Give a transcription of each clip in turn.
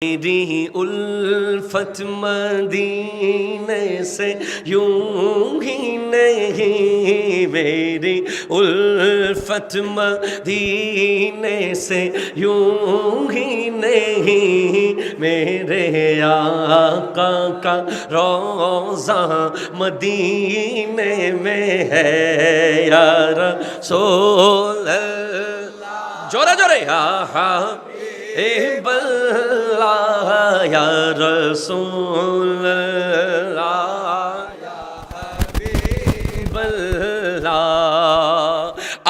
मेरी उल्फत मदीने से यूं ही नहीं, मेरी उल्फत मदीने से यूं ही नहीं, मेरे आका का रोज़ा मदीने में है या रसूल अल्लाह। जोरे जोरे हा बल्ला या रसूल अल्लाह बल्ला।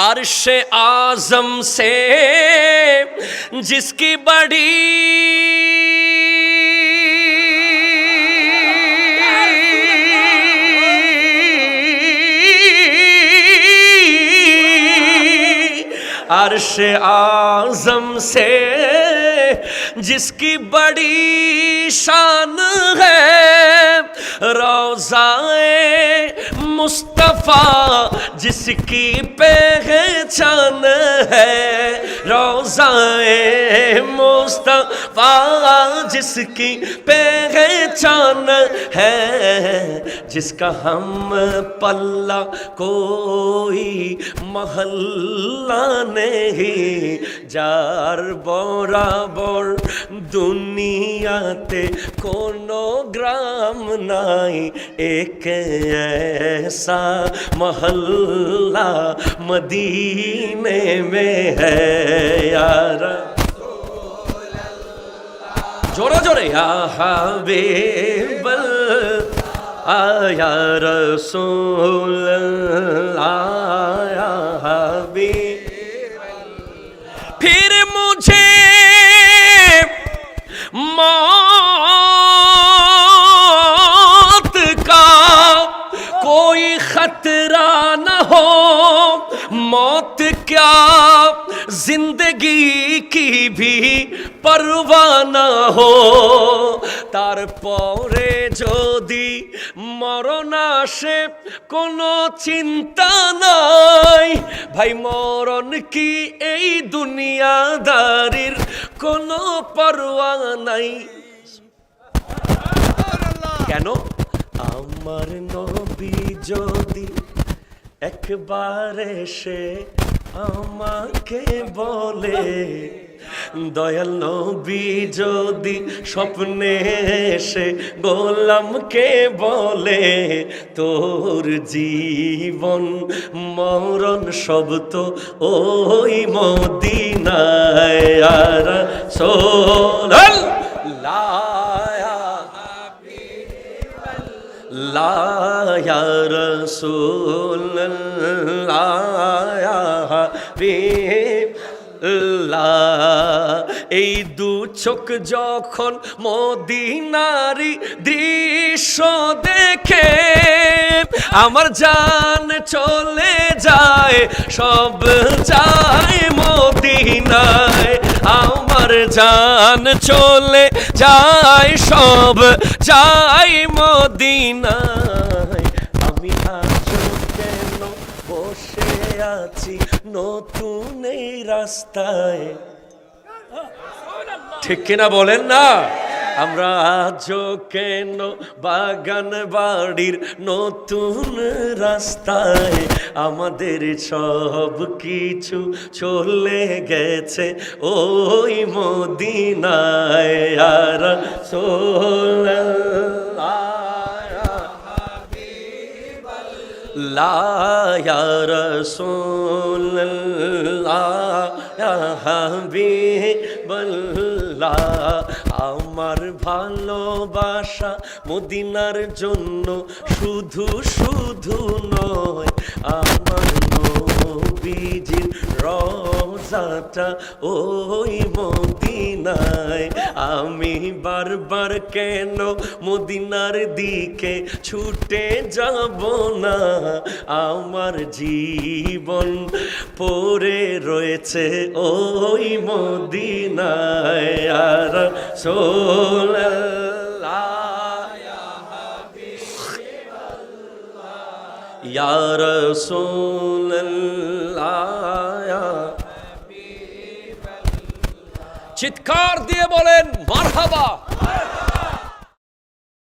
अर्श आज़म से जिसकी बड़ी अर्श आज़म से जिसकी बड़ी शान है, रोज़ाए मुस्तफ़ा जिसकी पहचान है, रोज़ाए मुस्तफ़ा जिसकी पहचान है, जिसका हम पल्ला कोई महल्ला नहीं, जार बराबर दुनियाते कोनो ग्राम नाई, एक ऐसा महल्ला मदीने में है यार। जोरे जोरे या हबीब या रसूल या हबीब। फिर मुझे मौत का कोई खतरा न हो, मौत क्या जिंदगी की भी परवाह न हो, तारपरे जोदी मरण आसे कोनो चिंता नाई, भाई मरण की এই দুনিয়াদারির কোনো পরোয়া নাই। কেন? আমার নবী যদি একবার এসে আমাকে বলে, দয়াল নবী যদি স্বপ্নে এসে গোলামকে বলে, তোর জীবন মরণ সব তো ওই মদিনায় ইয়া রাসূল আল্লাহ ইয়া রাসূল আল্লাহ ইয়া হাবিব এই দু চোখ যখন মদিনারি দৃশ্য দেখে, আমার জান চলে যায়, সব যায় মদিনায়, আমার জান চলে যায়, সব যায় মদিনায়। আমি আজ কেন বসে আছি নতুন এই রাস্তায়, ঠিক কিনা বলেন না? আমরা আজও কেন বাগান বাড়ির নতুন রাস্তায়, আমাদের সব কিছু চলে গেছে ওই মদিনায় ইয়া রাসূল ইয়া রাসূলুল্লাহ ইয়া হাবিবাল্লাহ। আমার ভালোবাসা মদিনার জন্য শুধু শুধু নয়, আমার নবীজির রওজাটা ওই মদিনায়। আমি বারবার কেন মদিনার দিকে ছুটে যাব না, আমার জীবন পড়ে রয়েছে ওই মদিনায় ইয়া রাসূল আল্লাহ ইয়া রাসূল আল্লাহ। চিৎকার দিয়ে বলেন মারহাবা।